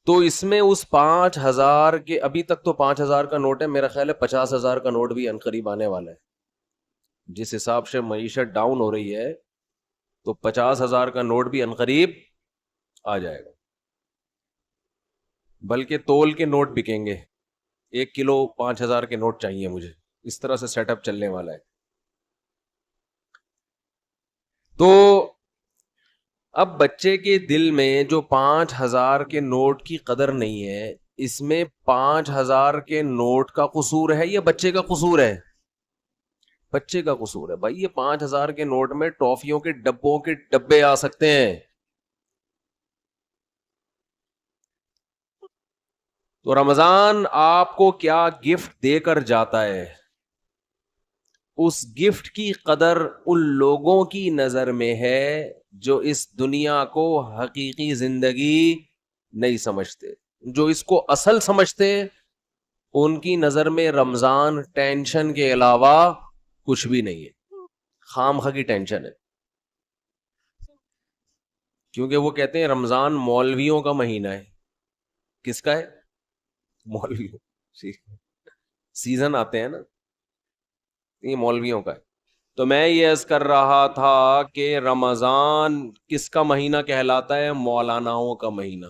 تو اس میں اس 5,000 کے، ابھی تک تو 5,000 کا نوٹ ہے، میرا خیال ہے 50,000 کا نوٹ بھی عنقریب آنے والا ہے. جس حساب سے معیشت ڈاؤن ہو رہی ہے تو 50,000 کا نوٹ بھی عنقریب آ جائے گا. بلکہ تول کے نوٹ بکیں گے، 1 کلو 5,000 کے نوٹ چاہیے مجھے. اس طرح سے سیٹ اپ چلنے والا ہے. تو اب بچے کے دل میں جو 5,000 کے نوٹ کی قدر نہیں ہے، اس میں 5,000 کے نوٹ کا قصور ہے یا بچے کا قصور ہے؟ بچے کا قصور ہے. بھائی یہ 5,000 کے نوٹ میں ٹافیوں کے ڈبوں کے ڈبے آ سکتے ہیں. تو رمضان آپ کو کیا گفٹ دے کر جاتا ہے، اس گفٹ کی قدر ان لوگوں کی نظر میں ہے جو اس دنیا کو حقیقی زندگی نہیں سمجھتے. جو اس کو اصل سمجھتے ان کی نظر میں رمضان ٹینشن کے علاوہ کچھ بھی نہیں ہے، خام خواہ کی ٹینشن ہے. کیونکہ وہ کہتے ہیں رمضان مولویوں کا مہینہ ہے. کس کا ہے؟ مولویوں. سیزن آتے ہیں نا، یہ مولویوں کا ہے. تو میں یہ عرض کر رہا تھا کہ رمضان کس کا مہینہ کہلاتا ہے؟ مولاناؤں کا مہینہ.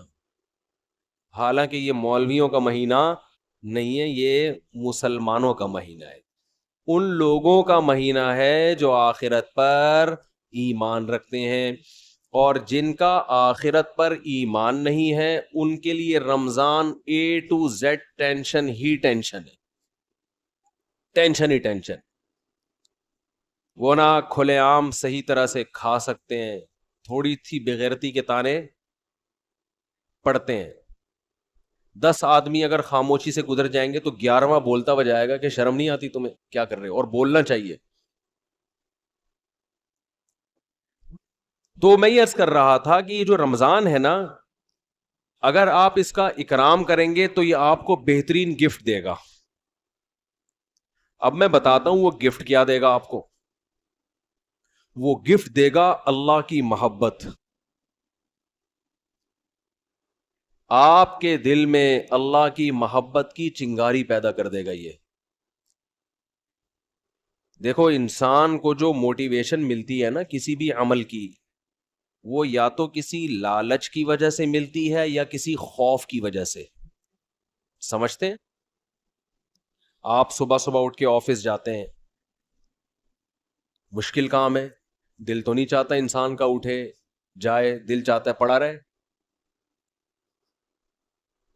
حالانکہ یہ مولویوں کا مہینہ نہیں ہے، یہ مسلمانوں کا مہینہ ہے. ان لوگوں کا مہینہ ہے جو آخرت پر ایمان رکھتے ہیں، اور جن کا آخرت پر ایمان نہیں ہے ان کے لیے رمضان A to Z tension he tension ہے. ٹینشن ہی ٹینشن. وہ نہ کھلے عام صحیح طرح سے کھا سکتے ہیں، تھوڑی سی بغیرتی کے تانے پڑتے ہیں. 10 آدمی اگر خاموشی سے گزر جائیں گے تو 11واں بولتا ہوا جائے گا کہ شرم نہیں آتی تمہیں، کیا کر رہے ہو، اور بولنا چاہیے. تو میں یہ عرض کر رہا تھا کہ یہ جو رمضان ہے نا، اگر آپ اس کا اکرام کریں گے تو یہ آپ کو بہترین گفٹ دے گا. اب میں بتاتا ہوں وہ گفٹ کیا دے گا آپ کو. وہ گفٹ دے گا اللہ کی محبت. آپ کے دل میں اللہ کی محبت کی چنگاری پیدا کر دے گا. یہ دیکھو، انسان کو جو موٹیویشن ملتی ہے نا کسی بھی عمل کی، وہ یا تو کسی لالچ کی وجہ سے ملتی ہے یا کسی خوف کی وجہ سے. سمجھتے ہیں؟ آپ صبح صبح اٹھ کے آفس جاتے ہیں، مشکل کام ہے، دل تو نہیں چاہتا انسان کا اٹھے جائے، دل چاہتا ہے پڑا رہے،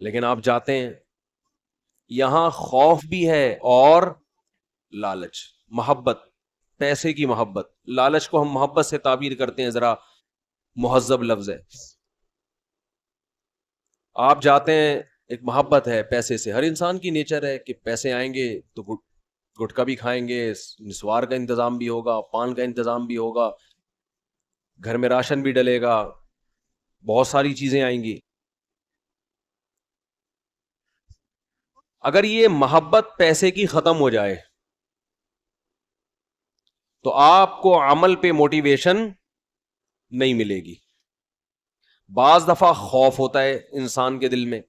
لیکن آپ جاتے ہیں. یہاں خوف بھی ہے اور لالچ، محبت، پیسے کی محبت. لالچ کو ہم محبت سے تعبیر کرتے ہیں، ذرا مہذب لفظ ہے. آپ جاتے ہیں، ایک محبت ہے پیسے سے، ہر انسان کی نیچر ہے کہ پیسے آئیں گے تو گٹکا بھی کھائیں گے، نسوار کا انتظام بھی ہوگا، پان کا انتظام بھی ہوگا، گھر میں راشن بھی ڈلے گا، بہت ساری چیزیں آئیں گی. اگر یہ محبت پیسے کی ختم ہو جائے تو آپ کو عمل پہ موٹیویشن نہیں ملے گی. بعض دفعہ خوف ہوتا ہے انسان کے دل میں.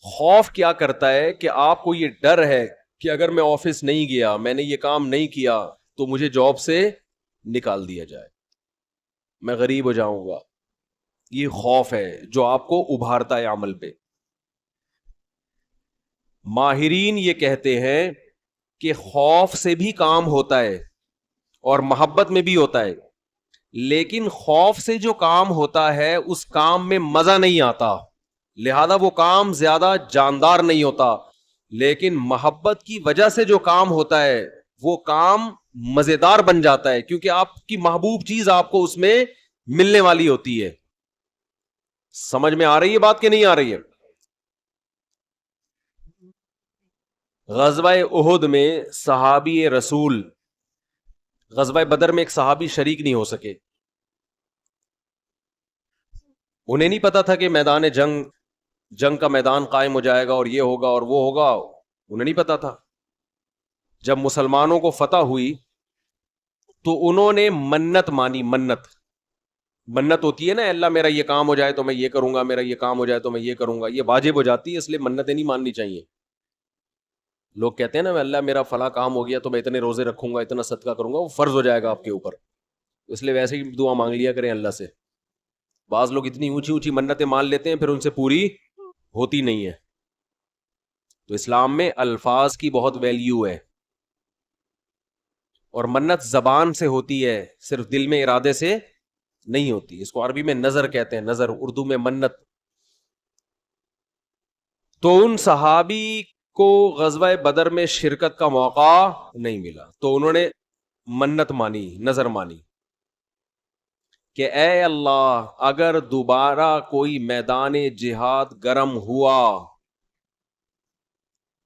خوف کیا کرتا ہے کہ آپ کو یہ ڈر ہے کہ اگر میں آفس نہیں گیا، میں نے یہ کام نہیں کیا تو مجھے جاب سے نکال دیا جائے، میں غریب ہو جاؤں گا. یہ خوف ہے جو آپ کو ابھارتا ہے عمل پہ. ماہرین یہ کہتے ہیں کہ خوف سے بھی کام ہوتا ہے اور محبت میں بھی ہوتا ہے، لیکن خوف سے جو کام ہوتا ہے اس کام میں مزہ نہیں آتا، لہذا وہ کام زیادہ جاندار نہیں ہوتا. لیکن محبت کی وجہ سے جو کام ہوتا ہے وہ کام مزیدار بن جاتا ہے، کیونکہ آپ کی محبوب چیز آپ کو اس میں ملنے والی ہوتی ہے. سمجھ میں آ رہی ہے بات کہ نہیں آ رہی ہے؟ غزوہ احد میں صحابی رسول، غزوہ بدر میں ایک صحابی شریک نہیں ہو سکے. انہیں نہیں پتا تھا کہ میدان جنگ کا میدان قائم ہو جائے گا اور یہ ہوگا اور وہ ہوگا، انہیں نہیں پتا تھا. جب مسلمانوں کو فتح ہوئی تو انہوں نے منت مانی. منت منت ہوتی ہے نا اللہ میرا یہ کام ہو جائے تو میں یہ کروں گا، میرا یہ کام ہو جائے تو میں یہ کروں گا، یہ واجب ہو جاتی ہے، اس لیے منتیں نہیں ماننی چاہیے. لوگ کہتے ہیں نا اللہ میرا فلاں کام ہو گیا تو میں اتنے روزے رکھوں گا، اتنا صدقہ کروں گا، وہ فرض ہو جائے گا آپ کے اوپر، اس لیے ویسے ہی دعا مانگ لیا کریں اللہ سے. بعض لوگ اتنی اونچی اونچی منتیں مان لیتے ہیں پھر ان سے پوری ہوتی نہیں ہے. تو اسلام میں الفاظ کی بہت ویلیو ہے، اور منت زبان سے ہوتی ہے، صرف دل میں ارادے سے نہیں ہوتی. اس کو عربی میں نظر کہتے ہیں، نظر، اردو میں منت. تو ان صحابی کو غزوہ بدر میں شرکت کا موقع نہیں ملا، تو انہوں نے منت مانی، نظر مانی کہ اے اللہ اگر دوبارہ کوئی میدان جہاد گرم ہوا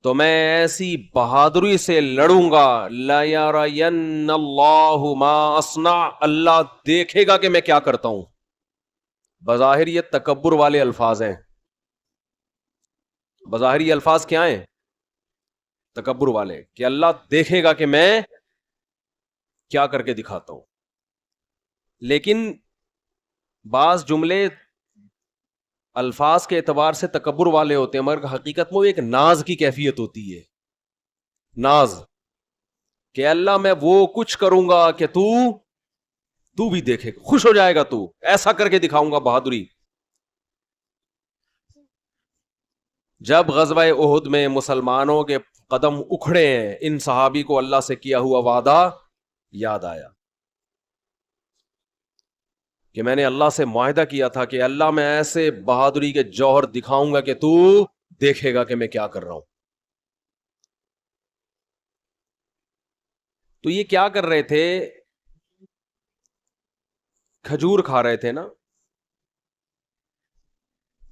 تو میں ایسی بہادری سے لڑوں گا، لَيَرَيَنَّ اللَّهُ مَا أَصْنَعُ، اللہ دیکھے گا کہ میں کیا کرتا ہوں. بظاہر یہ تکبر والے الفاظ ہیں، بظاہر یہ الفاظ کیا ہیں؟ تکبر والے، کہ اللہ دیکھے گا کہ میں کیا کر کے دکھاتا ہوں. لیکن بعض جملے الفاظ کے اعتبار سے تکبر والے ہوتے ہیں، مگر حقیقت میں وہ ایک ناز کی کیفیت ہوتی ہے. ناز، کہ اللہ میں وہ کچھ کروں گا کہ تو بھی دیکھے، خوش ہو جائے گا، تو ایسا کر کے دکھاؤں گا بہادری. جب غزوہ احد میں مسلمانوں کے قدم اکھڑے ہیں، ان صحابی کو اللہ سے کیا ہوا وعدہ یاد آیا کہ میں نے اللہ سے معاہدہ کیا تھا کہ اللہ میں ایسے بہادری کے جوہر دکھاؤں گا کہ تو دیکھے گا کہ میں کیا کر رہا ہوں. تو یہ کیا کر رہے تھے؟ کھجور کھا رہے تھے نا،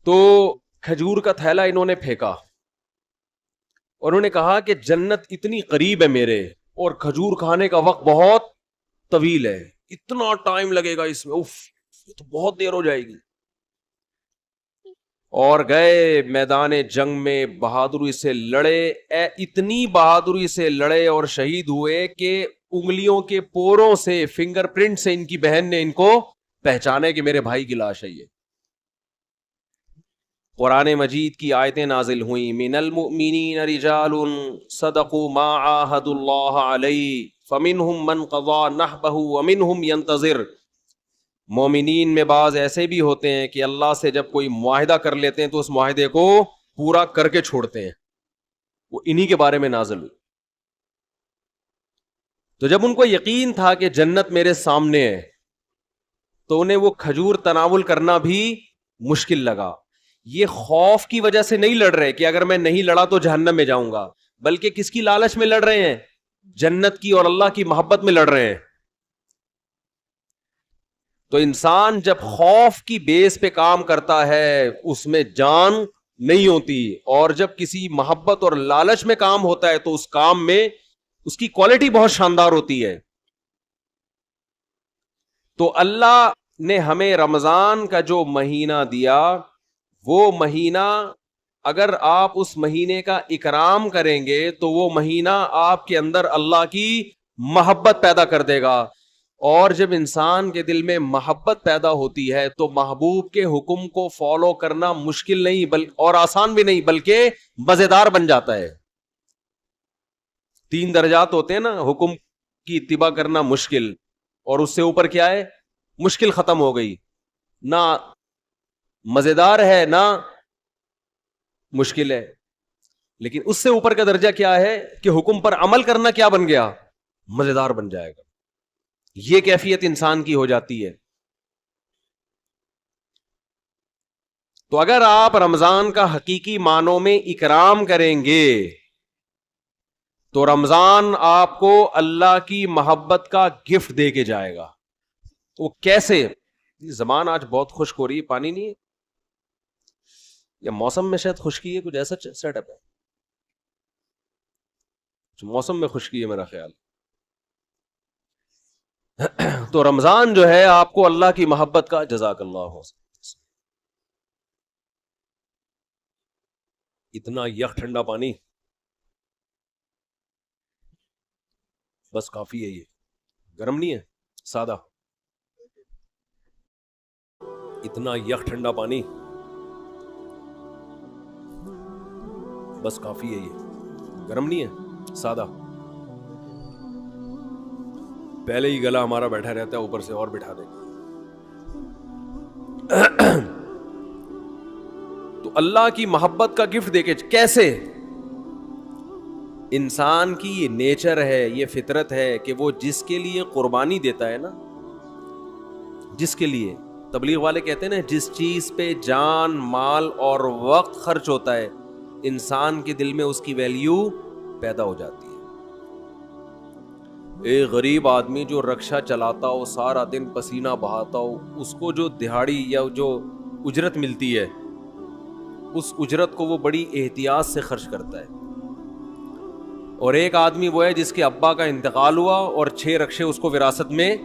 تو کھجور کا تھیلا انہوں نے پھینکا اور انہوں نے کہا کہ جنت اتنی قریب ہے میرے، اور کھجور کھانے کا وقت بہت طویل ہے، اتنا ٹائم لگے گا اس میں، اف یہ تو بہت دیر ہو جائے گی. اور گئے میدان جنگ میں، بہادری سے لڑے، اتنی بہادری سے لڑے اور شہید ہوئے کہ انگلیوں کے پوروں سے، فنگر پرنٹ سے ان کی بہن نے ان کو پہچانے کہ میرے بھائی کی لاش ہے یہ. قرآن مجید کی آیتیں نازل ہوئیں، من المؤمنین رجال صدقوا ما عاہدوا اللہ علیہ فمنہم من قضى نحبہ ومنہم ینتظر. مومنین میں بعض ایسے بھی ہوتے ہیں کہ اللہ سے جب کوئی معاہدہ کر لیتے ہیں تو اس معاہدے کو پورا کر کے چھوڑتے ہیں، وہ انہی کے بارے میں نازل ہوئی. تو جب ان کو یقین تھا کہ جنت میرے سامنے ہے تو انہیں وہ کھجور تناول کرنا بھی مشکل لگا. یہ خوف کی وجہ سے نہیں لڑ رہے کہ اگر میں نہیں لڑا تو جہنم میں جاؤں گا، بلکہ کس کی لالچ میں لڑ رہے ہیں؟ جنت کی اور اللہ کی محبت میں لڑ رہے ہیں. تو انسان جب خوف کی بیس پہ کام کرتا ہے اس میں جان نہیں ہوتی، اور جب کسی محبت اور لالچ میں کام ہوتا ہے تو اس کام میں اس کی کوالٹی بہت شاندار ہوتی ہے. تو اللہ نے ہمیں رمضان کا جو مہینہ دیا، وہ مہینہ اگر آپ اس مہینے کا اکرام کریں گے تو وہ مہینہ آپ کے اندر اللہ کی محبت پیدا کر دے گا. اور جب انسان کے دل میں محبت پیدا ہوتی ہے تو محبوب کے حکم کو فالو کرنا مشکل نہیں اور آسان بھی نہیں، بلکہ مزیدار بن جاتا ہے. 3 درجات ہوتے ہیں نا، حکم کی اتباع کرنا مشکل، اور اس سے اوپر کیا ہے؟ مشکل ختم ہو گئی، نہ مزیدار ہے نہ مشکل ہے. لیکن اس سے اوپر کا درجہ کیا ہے کہ حکم پر عمل کرنا کیا بن گیا؟ مزیدار بن جائے گا. یہ کیفیت انسان کی ہو جاتی ہے. تو اگر آپ رمضان کا حقیقی معنوں میں اکرام کریں گے تو رمضان آپ کو اللہ کی محبت کا گفٹ دے کے جائے گا. وہ کیسے؟ زبان آج بہت خشک ہو رہی ہے، پانی نہیں ہے یا موسم میں شاید خشکی ہے، کچھ ایسا سیٹ اپ ہے، موسم میں خشکی ہے میرا خیال. تو رمضان جو ہے آپ کو اللہ کی محبت کا، جزاک اللہ ہو، اتنا یک ٹھنڈا پانی بس کافی ہے، یہ گرم نہیں ہے، سادہ. اتنا یک ٹھنڈا پانی بس کافی ہے، یہ گرم نہیں ہے، سادہ. پہلے ہی گلا ہمارا بیٹھا رہتا ہے، اوپر سے اور بٹھا دیں. تو اللہ کی محبت کا گفٹ دے کے کیسے؟ انسان کی یہ نیچر ہے، یہ فطرت ہے کہ وہ جس کے لیے قربانی دیتا ہے نا، جس کے لیے، تبلیغ والے کہتے ہیں نا، جس چیز پہ جان، مال اور وقت خرچ ہوتا ہے، انسان کے دل میں اس کی ویلیو پیدا ہو جاتی ہے. ایک غریب آدمی جو رکشہ چلاتا ہو، سارا دن پسینہ بہاتا ہو، اس کو جو دہاڑی یا جو اجرت ملتی ہے، اس اجرت کو وہ بڑی احتیاط سے خرچ کرتا ہے. اور ایک آدمی وہ ہے جس کے ابا کا انتقال ہوا اور 6 رکشے اس کو وراثت میں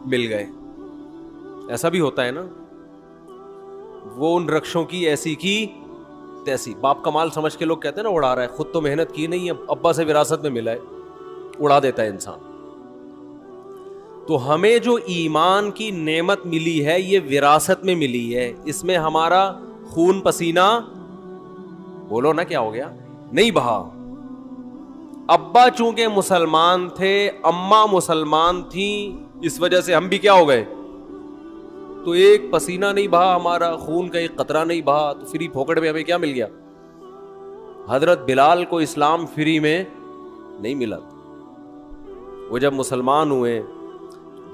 مل گئے. ایسا بھی ہوتا ہے نا، وہ ان رکشوں کی ایسی کی تیسی، باپ کا مال سمجھ کے لوگ کہتے ہیں نا اڑا رہا ہے، خود تو محنت کی نہیں ہے، ابا سے وراثت میں ملا ہے، اڑا دیتا ہے انسان. تو ہمیں جو ایمان کی نعمت ملی ہے یہ وراثت میں ملی ہے، اس میں ہمارا خون پسینہ، بولو نا کیا ہو گیا، نہیں بہا. ابا چونکہ مسلمان تھے، اماں مسلمان تھیں، اس وجہ سے ہم بھی کیا ہو گئے، تو ایک پسینہ نہیں بہا ہمارا، خون کا ایک قطرہ نہیں بہا، تو فری پھوکٹ میں ہمیں کیا مل گیا. حضرت بلال کو اسلام فری میں نہیں ملا، وہ جب مسلمان ہوئے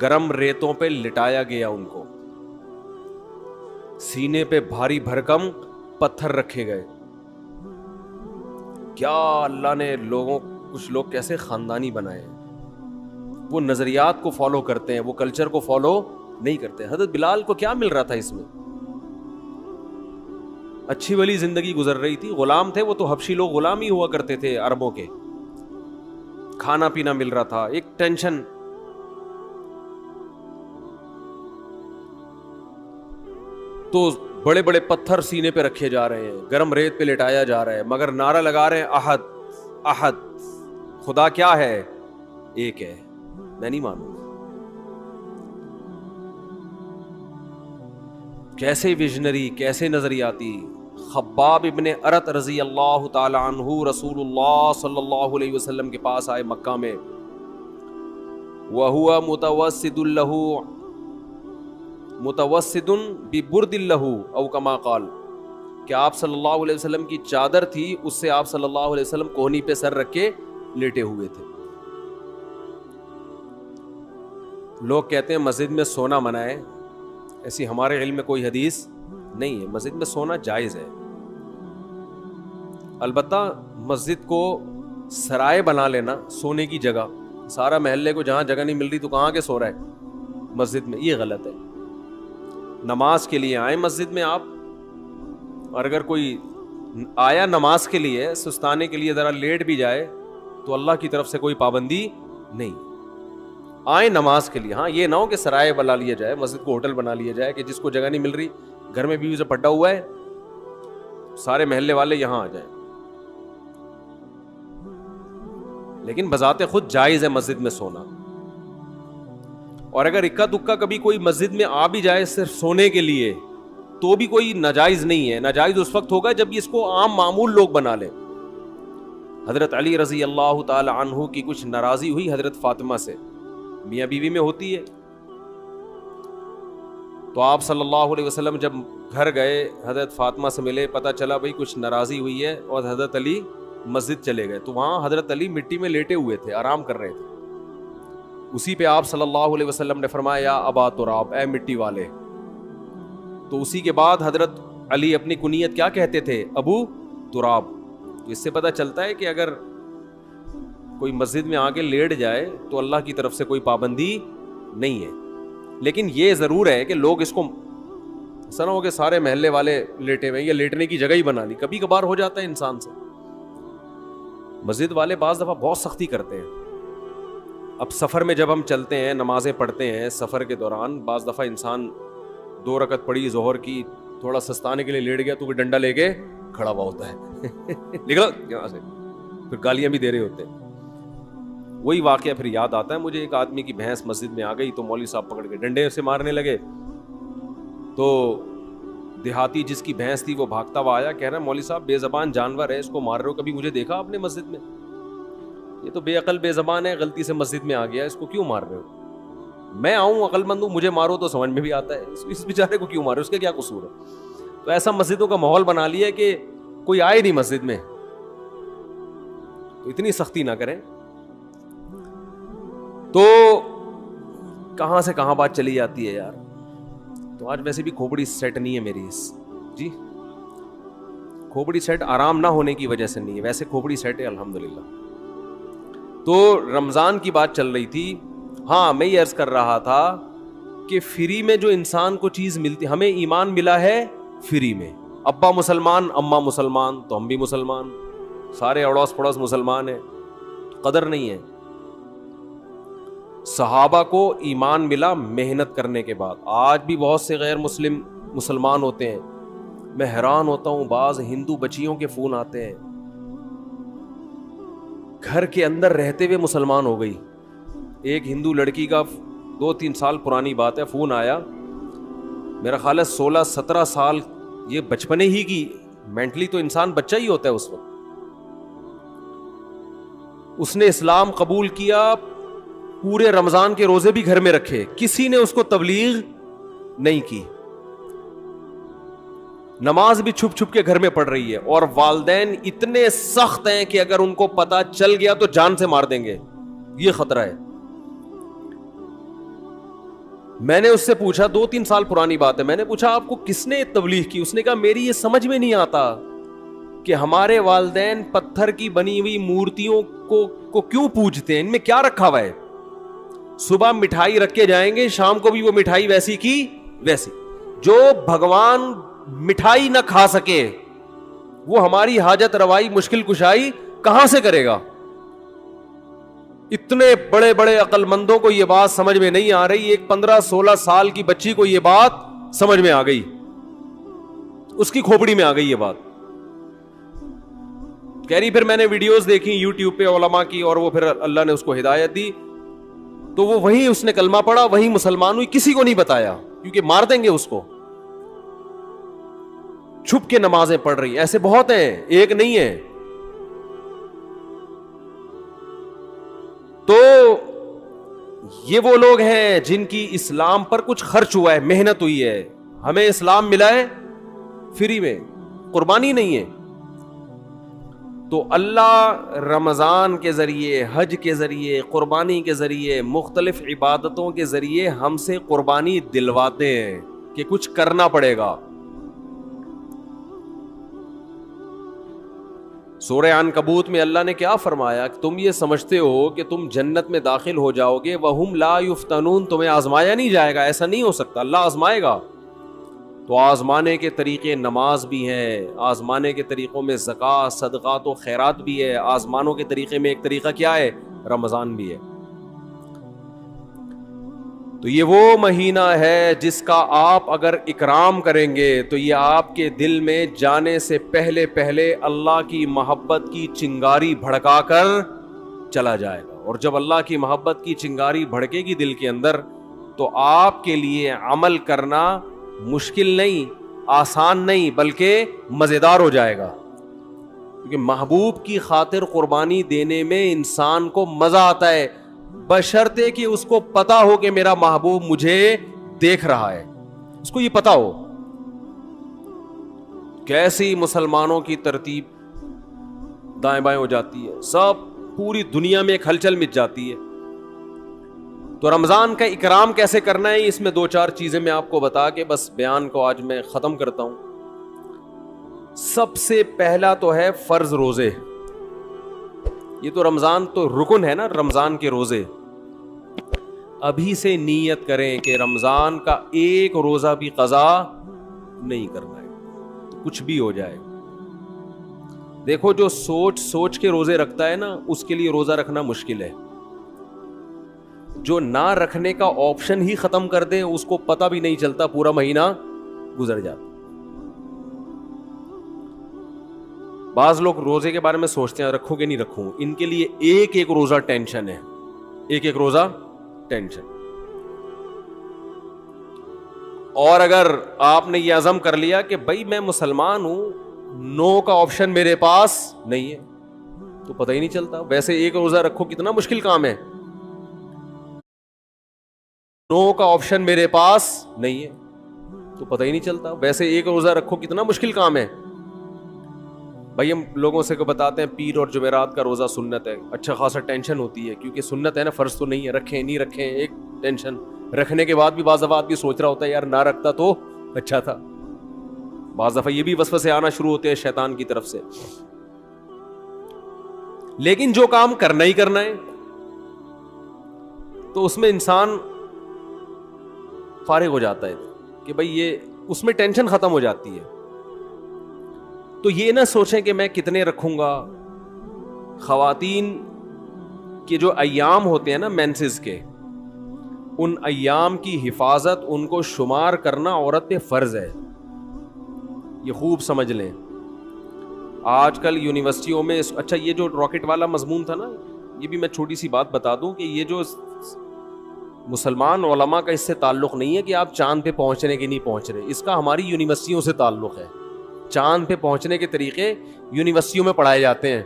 گرم ریتوں پہ لٹایا گیا، ان کو سینے پہ بھاری بھرکم پتھر رکھے گئے. کیا اللہ نے کچھ لوگ کیسے خاندانی بنائے، وہ نظریات کو فالو کرتے ہیں، وہ کلچر کو فالو نہیں کرتے. حضرت بلال کو کیا مل رہا تھا، اس میں اچھی والی زندگی گزر رہی تھی، غلام تھے وہ، تو حبشی لوگ غلام ہی ہوا کرتے تھے عربوں کے، کھانا پینا مل رہا تھا، ایک ٹینشن. تو بڑے بڑے پتھر سینے پہ رکھے جا رہے ہیں، گرم ریت پہ لٹایا جا رہا ہے، مگر نعرہ لگا رہے ہیں احد احد، خدا کیا ہے، ایک ہے، میں نہیں مانوں. کیسے ویژنری، کیسے نظریاتی. خباب ابن ارت رضی اللہ تعالی عنہ رسول اللہ صلی اللہ علیہ وسلم کے پاس آئے مکہ میں، وَهُوَ مُتَوَسِّدٌ لَهُ متوسد ببرد لہ او کما قال، کہ آپ صلی اللہ علیہ وسلم کی چادر تھی، اس سے آپ صلی اللہ علیہ وسلم کوہنی پہ سر رکھ کے لیٹے ہوئے تھے. لوگ کہتے ہیں مسجد میں سونا منع ہے، ایسی ہمارے علم میں کوئی حدیث نہیں ہے. مسجد میں سونا جائز ہے، البتہ مسجد کو سرائے بنا لینا، سونے کی جگہ، سارا محلے کو جہاں جگہ نہیں مل رہی تو کہاں کے سو رہا ہے مسجد میں، یہ غلط ہے. نماز کے لیے آئیں مسجد میں آپ، اور اگر کوئی آیا نماز کے لیے، سستانے کے لیے ذرا لیٹ بھی جائے تو اللہ کی طرف سے کوئی پابندی نہیں، آئیں نماز کے لیے. ہاں یہ نہ ہو کہ سرائے بنا لیا جائے، مسجد کو ہوٹل بنا لیا جائے کہ جس کو جگہ نہیں مل رہی، گھر میں بیوی سے پھڈا ہوا ہے، سارے محلے والے یہاں آ جائیں. لیکن بذات خود جائز ہے مسجد میں سونا. اور اگر اکا دکا کبھی کوئی مسجد میں آ بھی جائے صرف سونے کے لیے تو بھی کوئی ناجائز نہیں ہے. ناجائز اس وقت ہوگا جب اس کو عام معمول لوگ بنا لیں. حضرت علی رضی اللہ تعالی عنہ کی کچھ ناراضی ہوئی حضرت فاطمہ سے، میاں بیوی میں ہوتی ہے، تو آپ صلی اللہ علیہ وسلم جب گھر گئے، حضرت فاطمہ سے ملے، پتہ چلا بھئی کچھ ناراضی ہوئی ہے، اور حضرت علی مسجد چلے گئے. تو وہاں حضرت علی مٹی میں لیٹے ہوئے تھے، آرام کر رہے تھے. اسی پہ آپ صلی اللہ علیہ وسلم نے فرمایا یا ابا تراب، اے مٹی والے. تو اسی کے بعد حضرت علی اپنی کنیت کیا کہتے تھے، ابو تراب. تو اس سے پتہ چلتا ہے کہ اگر کوئی مسجد میں آ کے لیٹ جائے تو اللہ کی طرف سے کوئی پابندی نہیں ہے. لیکن یہ ضرور ہے کہ لوگ اس کو ایسا نہ ہو کہ سارے محلے والے لیٹے ہوئے، یا لیٹنے کی جگہ ہی بنا لی. کبھی کبھار ہو جاتا ہے انسان سے. مسجد والے بعض دفعہ بہت سختی کرتے ہیں. اب سفر میں جب ہم چلتے ہیں، نمازیں پڑھتے ہیں سفر کے دوران، بعض دفعہ انسان 2 رکعت پڑھی ظہر کی، تھوڑا سستانے کے لیے لیٹ گیا تو وہ ڈنڈا لے کے کھڑا ہوا ہوتا ہے نکلو یہاں سے، پھر گالیاں بھی دے رہے ہوتے ہیں. وہی واقعہ پھر یاد آتا ہے مجھے. ایک آدمی کی بھینس مسجد میں آ گئی تو مولوی صاحب پکڑ کے ڈنڈے سے مارنے لگے. تو دیہاتی جس کی بھینس تھی وہ بھاگتا ہوا آیا, کہہ رہا مولوی صاحب بے زبان جانور ہے, اس کو مار رہے ہو, کبھی مجھے دیکھا آپ نے مسجد میں؟ یہ تو بے عقل بے زبان ہے, غلطی سے مسجد میں آ گیا, اس کو کیوں مار رہے ہو؟ میں آؤں عقل مند ہوں, مجھے مارو تو سمجھ میں بھی آتا ہے, اس بیچارے کو کیوں مارے, اس کا کیا قصور ہے؟ تو ایسا مسجدوں کا ماحول بنا لیا کہ کوئی آئے نہیں مسجد میں, تو اتنی سختی نہ کریں. تو کہاں سے کہاں بات چلی جاتی ہے یار. تو آج ویسے بھی کھوپڑی سیٹ نہیں ہے میری جی, کھوپڑی سیٹ آرام نہ ہونے کی وجہ سے نہیں ہے, ویسے کھوپڑی سیٹ ہے الحمدللہ. تو رمضان کی بات چل رہی تھی. ہاں میں یہ عرض کر رہا تھا کہ فری میں جو انسان کو چیز ملتی, ہمیں ایمان ملا ہے فری میں. ابا مسلمان اماں مسلمان تو ہم بھی مسلمان, سارے اڑوس پڑوس مسلمان ہیں, قدر نہیں ہے. صحابہ کو ایمان ملا محنت کرنے کے بعد. آج بھی بہت سے غیر مسلمان ہوتے ہیں, میں حیران ہوتا ہوں, بعض ہندو بچیوں کے فون آتے ہیں, گھر کے اندر رہتے ہوئے مسلمان ہو گئی. ایک ہندو لڑکی کا 2-3 سال پرانی بات ہے, فون آیا, میرا خیال ہے 16-17 سال, یہ بچپنے ہی کی, مینٹلی تو انسان بچہ ہی ہوتا ہے اس وقت. اس نے اسلام قبول کیا, پورے رمضان کے روزے بھی گھر میں رکھے, کسی نے اس کو تبلیغ نہیں کی, نماز بھی چھپ چھپ کے گھر میں پڑھ رہی ہے, اور والدین اتنے سخت ہیں کہ اگر ان کو پتا چل گیا تو جان سے مار دیں گے, یہ خطرہ ہے. میں نے اس سے پوچھا, 2-3 سال پرانی بات ہے, میں نے پوچھا آپ کو کس نے تبلیغ کی؟ اس نے کہا میری یہ سمجھ میں نہیں آتا کہ ہمارے والدین پتھر کی بنی ہوئی مورتیوں کو کیوں پوجتے ہیں, ان میں کیا رکھا ہوا ہے؟ صبح مٹھائی رکھ کے جائیں گے, شام کو بھی وہ مٹھائی ویسی کی ویسی. جو بھگوان مٹھائی نہ کھا سکے وہ ہماری حاجت روائی مشکل کشائی کہاں سے کرے گا؟ اتنے بڑے بڑے عقل مندوں کو یہ بات سمجھ میں نہیں آ رہی, ایک 15-16 سال کی بچی کو یہ بات سمجھ میں آ گئی, اس کی کھوپڑی میں آ گئی یہ بات. کہہ رہی پھر میں نے ویڈیوز دیکھی یوٹیوب پہ علماء کی, اور وہ پھر اللہ نے اس کو ہدایت دی, تو وہ وہیں اس نے کلمہ پڑھا, وہیں مسلمان ہوئی, کسی کو نہیں بتایا کیونکہ مار دیں گے اس کو. چھپ کے نمازیں پڑھ رہی, ایسے بہت ہیں, ایک نہیں ہے. تو یہ وہ لوگ ہیں جن کی اسلام پر کچھ خرچ ہوا ہے, محنت ہوئی ہے. ہمیں اسلام ملا ہے فری میں, قربانی نہیں ہے. تو اللہ رمضان کے ذریعے, حج کے ذریعے, قربانی کے ذریعے, مختلف عبادتوں کے ذریعے ہم سے قربانی دلواتے ہیں کہ کچھ کرنا پڑے گا. سورہ عنکبوت میں اللہ نے کیا فرمایا کہ تم یہ سمجھتے ہو کہ تم جنت میں داخل ہو جاؤ گے, وَهُمْ لَا يُفْتَنُونَ, تمہیں آزمایا نہیں جائے گا, ایسا نہیں ہو سکتا, اللہ آزمائے گا. تو آزمانے کے طریقے نماز بھی ہیں, آزمانے کے طریقوں میں زکوٰۃ, صدقات و خیرات بھی ہے, آزمانوں کے طریقے میں ایک طریقہ کیا ہے؟ رمضان بھی ہے. تو یہ وہ مہینہ ہے جس کا آپ اگر اکرام کریں گے تو یہ آپ کے دل میں جانے سے پہلے پہلے اللہ کی محبت کی چنگاری بھڑکا کر چلا جائے گا. اور جب اللہ کی محبت کی چنگاری بھڑکے گی دل کے اندر, تو آپ کے لیے عمل کرنا مشکل نہیں, آسان نہیں, بلکہ مزیدار ہو جائے گا. کیونکہ محبوب کی خاطر قربانی دینے میں انسان کو مزہ آتا ہے, بشرطے کہ اس کو پتا ہو کہ میرا محبوب مجھے دیکھ رہا ہے, اس کو یہ پتا ہو. کیسی مسلمانوں کی ترتیب دائیں بائیں ہو جاتی ہے, سب پوری دنیا میں ایک ہلچل مچ جاتی ہے. تو رمضان کا اکرام کیسے کرنا ہے, اس میں 2-4 چیزیں میں آپ کو بتا کے بس بیان کو آج میں ختم کرتا ہوں. سب سے پہلا تو ہے فرض روزے. یہ تو رمضان تو رکن ہے نا, رمضان کے روزے. ابھی سے نیت کریں کہ رمضان کا ایک روزہ بھی قضا نہیں کرنا ہے, کچھ بھی ہو جائے. دیکھو جو سوچ کے روزے رکھتا ہے نا, اس کے لیے روزہ رکھنا مشکل ہے. جو نہ رکھنے کا آپشن ہی ختم کر دے, اس کو پتہ بھی نہیں چلتا, پورا مہینہ گزر جاتا. بعض لوگ روزے کے بارے میں سوچتے ہیں رکھوں کہ نہیں رکھوں, ان کے لیے ایک ایک روزہ ٹینشن ہے, ایک ایک روزہ ٹینشن. اور اگر آپ نے یہ عزم کر لیا کہ بھائی میں مسلمان ہوں, نو کا آپشن میرے پاس نہیں ہے, تو پتہ ہی نہیں چلتا. ویسے ایک روزہ رکھو کتنا مشکل کام ہے, نو کا آپشن میرے پاس نہیں ہے تو پتہ ہی نہیں چلتا. ویسے ایک روزہ رکھو کتنا مشکل کام ہے. بھائی ہم لوگوں سے کو بتاتے ہیں پیر اور جمعرات کا روزہ سنت ہے, اچھا خاصا ٹینشن ہوتی ہے کیونکہ سنت ہے نا, فرض تو نہیں ہے, رکھیں نہیں رکھیں ایک ٹینشن, رکھنے کے بعد بھی بعض دفعہ بھی سوچ رہا ہوتا ہے یار نہ رکھتا تو اچھا تھا. بعض دفعہ یہ بھی وسوسے آنا شروع ہوتے ہیں شیطان کی طرف سے. لیکن جو کام کرنا ہی کرنا ہے تو اس میں انسان فارغ ہو جاتا ہے کہ بھائی یہ اس میں ٹینشن ختم ہو جاتی ہے. تو یہ نہ سوچیں کہ میں کتنے رکھوں گا. خواتین کے جو ایام ہوتے ہیں نا مینسز کے, ان ایام کی حفاظت, ان کو شمار کرنا عورت پہ فرض ہے. یہ خوب سمجھ لیں. آج کل یونیورسٹیوں میں, اچھا یہ جو راکٹ والا مضمون تھا نا, یہ بھی میں چھوٹی سی بات بتا دوں کہ یہ جو مسلمان علماء کا اس سے تعلق نہیں ہے کہ آپ چاند پہ پہنچ رہے کہ نہیں پہنچ رہے, اس کا ہماری یونیورسٹیوں سے تعلق ہے. چاند پہ پہنچنے کے طریقے یونیورسٹیوں میں پڑھائے جاتے ہیں.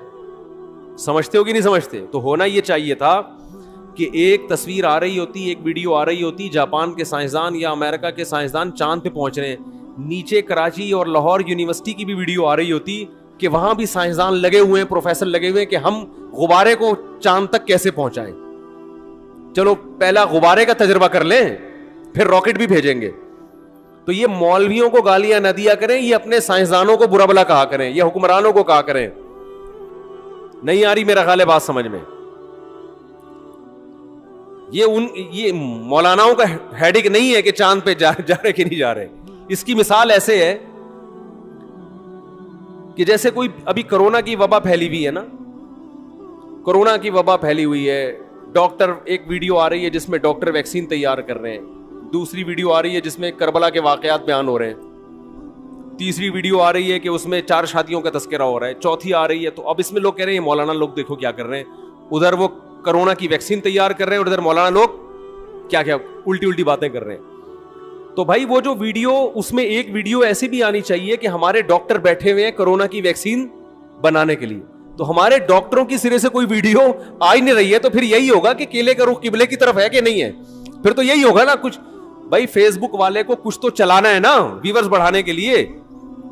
سمجھتے ہو کہ نہیں سمجھتے؟ تو ہونا یہ چاہیے تھا کہ ایک تصویر آ رہی ہوتی, ایک ویڈیو آ رہی ہوتی, جاپان کے سائنسدان یا امریکہ کے سائنسدان چاند پہ پہنچ رہے ہیں, نیچے کراچی اور لاہور یونیورسٹی کی بھی ویڈیو آ رہی ہوتی کہ وہاں بھی سائنسدان لگے ہوئے ہیں, پروفیسر لگے ہوئے ہیں کہ ہم غبارے کو چاند تک کیسے پہنچائیں. چلو پہلا غبارے کا تجربہ کر لیں, پھر راکٹ بھی بھیجیں گے. تو یہ مولویوں کو گالیاں نہ دیا کریں, یہ اپنے سائنسدانوں کو برا بلا کہا کریں, یہ حکمرانوں کو کہا کریں. نہیں آ رہی میرا خیال ہے بات سمجھ میں؟ یہ مولاناؤں کا ہیڈک نہیں ہے کہ چاند پہ جا رہے کہ نہیں جا رہے. اس کی مثال ایسے ہے کہ جیسے کوئی ابھی کرونا کی وبا پھیلی ہوئی ہے نا, کرونا کی وبا پھیلی ہوئی ہے, ڈاکٹر, ایک ویڈیو آ رہی ہے جس میں ڈاکٹر ویکسین تیار کر رہے ہیں, دوسری ویڈیو آ رہی ہے جس میں کربلا کے واقعات بیان ہو رہے ہیں, تیسری ویڈیو آ رہی ہے کہ اس میں 4 شادیوں کا تذکرہ ہو رہا ہے, چوتھی آ رہی ہے. تو اب اس میں لوگ کہہ رہے ہیں مولانا لوگ دیکھو کیا کر رہے ہیں, ادھر وہ کرونا کی ویکسین تیار کر رہے ہیں اور ادھر مولانا لوگ کیا کیا الٹی باتیں کر رہے ہیں. تو بھائی وہ جو ویڈیو, اس میں ایک ویڈیو ایسی بھی آنی چاہیے کہ ہمارے ڈاکٹر بیٹھے ہوئے ہیں کرونا کی ویکسین بنانے کے لیے. تو ہمارے ڈاکٹروں کی سرے سے کوئی ویڈیو آ ہی نہیں رہی ہے, تو پھر یہی ہوگا کہ کیلے کا رخ قبلے کی طرف ہے کہ نہیں ہے. پھر تو یہی ہوگا نا کچھ. بھائی فیس بک والے کو کچھ تو چلانا ہے نا ویورز بڑھانے کے لیے,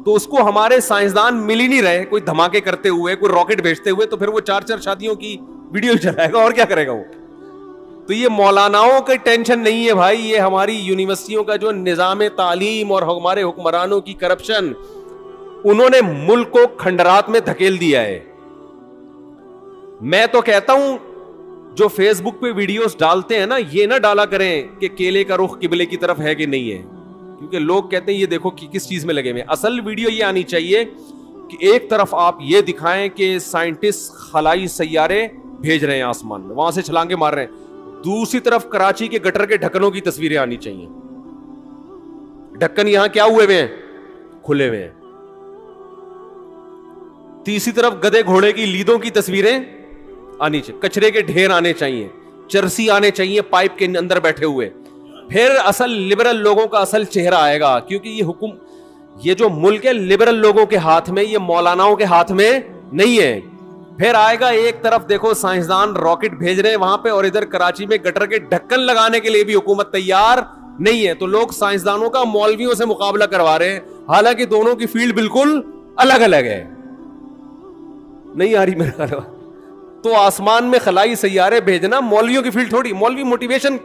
تو اس کو ہمارے سائنسدان مل ہی نہیں رہے کوئی دھماکے کرتے ہوئے, کوئی راکٹ بھیجتے ہوئے, تو پھر وہ 4 شادیوں کی ویڈیو چلائے گا اور کیا کرے گا وہ. تو یہ مولاناؤں کی ٹینشن نہیں ہے بھائی, یہ ہماری یونیورسٹیوں کا جو نظام تعلیم اور ہمارے حکمرانوں کی کرپشن, انہوں نے ملک کو کھنڈرات میں دھکیل دیا ہے. میں تو کہتا ہوں جو فیس بک پہ ویڈیوز ڈالتے ہیں نا, یہ نہ ڈالا کریں کہ کیلے کا رخ قبلے کی طرف ہے کہ نہیں ہے, کیونکہ لوگ کہتے ہیں یہ دیکھو کس چیز میں لگے ہوئے. اصل ویڈیو یہ آنی چاہیے کہ ایک طرف آپ یہ دکھائیں کہ سائنٹسٹ خلائی سیارے بھیج رہے ہیں آسمان میں, وہاں سے چھلانگے مار رہے ہیں, دوسری طرف کراچی کے گٹر کے ڈھکنوں کی تصویریں آنی چاہیے. ڈھکن یہاں کیا ہوئے ہوئے ہیں, کھلے ہوئے ہیں. تیسری طرف گدے گھوڑے کی لیدوں کی تصویریں آنی چاہیے, کچرے کے ڈھیر آنے چاہیے, چرسی آنے چاہیے پائپ کے اندر بیٹھے ہوئے. پھر اصل لبرل لوگوں کا اصل چہرہ آئے گا, کیونکہ یہ جو ملک ہے لبرل لوگوں کے ہاتھ میں, یہ مولاناؤں کے ہاتھ میں نہیں ہے. پھر آئے گا ایک طرف دیکھو سائنسدان راکٹ بھیج رہے ہیں وہاں پہ, اور ادھر کراچی میں گٹر کے ڈھکن لگانے کے لیے بھی حکومت تیار نہیں ہے. تو لوگ سائنسدانوں کا مولویوں سے مقابلہ کروا رہے ہیں, حالانکہ دونوں کی فیلڈ بالکل الگ الگ ہے. نہیں آ رہی میرے خیال. تو آسمان میں خلائی سیارے بھیجنا مولویوں کی فیلڈ تھوڑی. مولوی موٹیویشن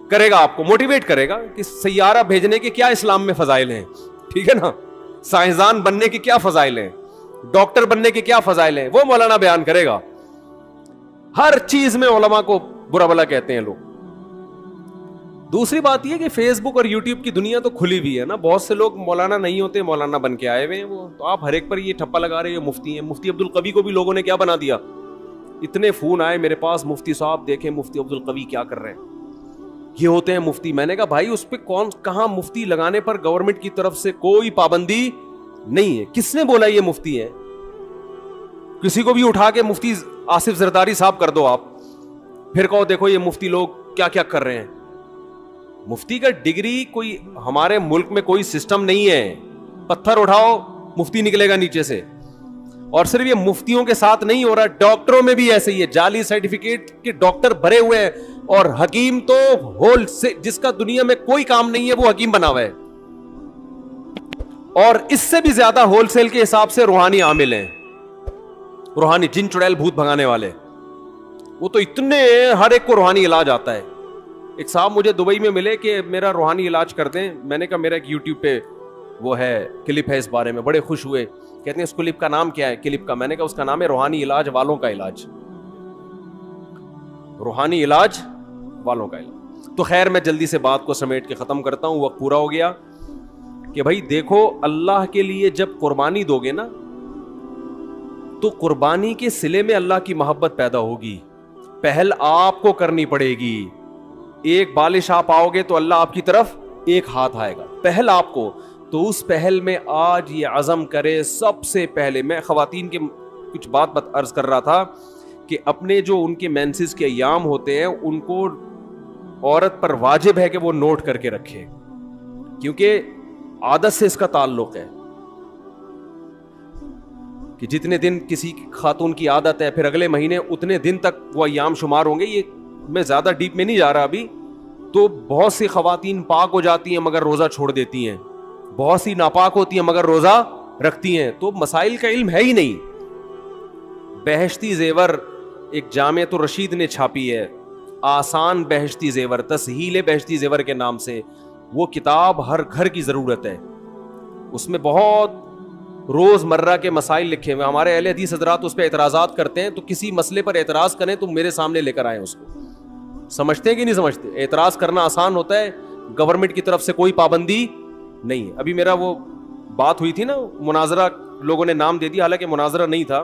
کرے گا, آپ کو موٹیویٹ کرے گا کہ سیارہ بھیجنے کے کیا اسلام میں فضائل ہیں, ٹھیک ہے نا, سائنسدان بننے کے کیا فضائل ہیں, ڈاکٹر بننے کے کیا فضائل ہیں, وہ مولانا بیان کرے گا. ہر چیز میں علماء کو برا بلا کہتے ہیں لوگ. دوسری بات یہ کہ فیس بک اور یوٹیوب کی دنیا تو کھلی ہوئی ہے نا, بہت سے لوگ مولانا نہیں ہوتے, مولانا بن کے آئے ہوئے ہیں وہ. تو آپ ہر ایک پر یہ ٹھپا لگا رہے ہیں مفتی ہیں. مفتی عبدالقوی کو بھی لوگوں نے کیا بنا دیا, اتنے فون آئے میرے پاس, مفتی صاحب دیکھیں مفتی عبدالقوی کیا کر رہے ہیں, یہ ہوتے ہیں مفتی. میں نے کہا بھائی اس پہ کہاں مفتی لگانے پر گورنمنٹ کی طرف سے کوئی پابندی نہیں ہے. کس نے بولا یہ مفتی ہے؟ کسی کو بھی اٹھا کے مفتی آصف زرداری صاحب کر دو آپ, پھر کہو دیکھو یہ مفتی لوگ کیا کیا کر رہے ہیں. مفتی کا ڈگری کوئی ہمارے ملک میں کوئی سسٹم نہیں ہے, پتھر اٹھاؤ مفتی نکلے گا نیچے سے. اور صرف یہ مفتیوں کے ساتھ نہیں ہو رہا, ڈاکٹروں میں بھی ایسے ہی ہے, جعلی سرٹیفکیٹ کے ڈاکٹر بھرے ہوئے ہیں. اور حکیم تو ہول سے, جس کا دنیا میں کوئی کام نہیں ہے وہ حکیم بنا ہوا ہے. اور اس سے بھی زیادہ ہول سیل کے حساب سے روحانی عامل ہیں, روحانی جن چڑیل بھوت بھگانے والے. وہ تو اتنے, ہر ایک کو روحانی علاج آتا ہے. ایک صاحب مجھے دبئی میں ملے کہ میرا روحانی علاج کر دیں. میں نے کہا میرا ایک یوٹیوب پہ وہ ہے کلپ ہے اس بارے میں, بڑے خوش ہوئے. کہتے ہیں اس کلپ کا نام کیا ہے, کلپ کا. میں نے کہا اس کا نام ہے روحانی علاج والوں کا علاج, روحانی علاج والوں کا علاج. تو خیر میں جلدی سے بات کو سمیٹ کے ختم کرتا ہوں, وقت پورا ہو گیا. کہ بھائی دیکھو, اللہ کے لیے جب قربانی دو گے نا تو قربانی کے صلے میں اللہ کی محبت پیدا ہوگی. پہل آپ کو کرنی پڑے گی. ایک بالش آپ آؤ گے تو اللہ آپ کی طرف ایک ہاتھ آئے گا, پہل آپ کو. تو اس پہل میں آج یہ عزم کرے سب سے پہلے. میں خواتین کے کچھ بات عرض کر رہا تھا کہ اپنے جو ان کے مینسز کے ایام ہوتے ہیں ان کو عورت پر واجب ہے کہ وہ نوٹ کر کے رکھے, کیونکہ عادت سے اس کا تعلق ہے کہ جتنے دن کسی خاتون کی عادت ہے پھر اگلے مہینے اتنے دن تک وہ ایام شمار ہوں گے. یہ میں زیادہ ڈیپ میں نہیں جا رہا ابھی. تو بہت سی خواتین پاک ہو جاتی ہیں مگر روزہ چھوڑ دیتی ہیں, بہت سی ناپاک ہوتی ہیں مگر روزہ رکھتی ہیں. تو مسائل کا علم ہے ہی نہیں. بہشتی زیور ایک جامعۃ الرشید نے چھاپی ہے, آسان بہشتی زیور, تسہیل بہشتی زیور کے نام سے. وہ کتاب ہر گھر کی ضرورت ہے. اس میں بہت روز مرہ کے مسائل لکھے ہوئے. ہمارے اہل حدیث حضرات اس پہ اعتراضات کرتے ہیں, تو کسی مسئلے پر اعتراض کریں تو میرے سامنے لے کر آئیں اس کو. سمجھتے ہیں کہ نہیں سمجھتے؟ اعتراض کرنا آسان ہوتا ہے, گورنمنٹ کی طرف سے کوئی پابندی نہیں ہے. ابھی میرا وہ بات ہوئی تھی نا, مناظرہ لوگوں نے نام دے دیا, حالانکہ مناظرہ نہیں تھا.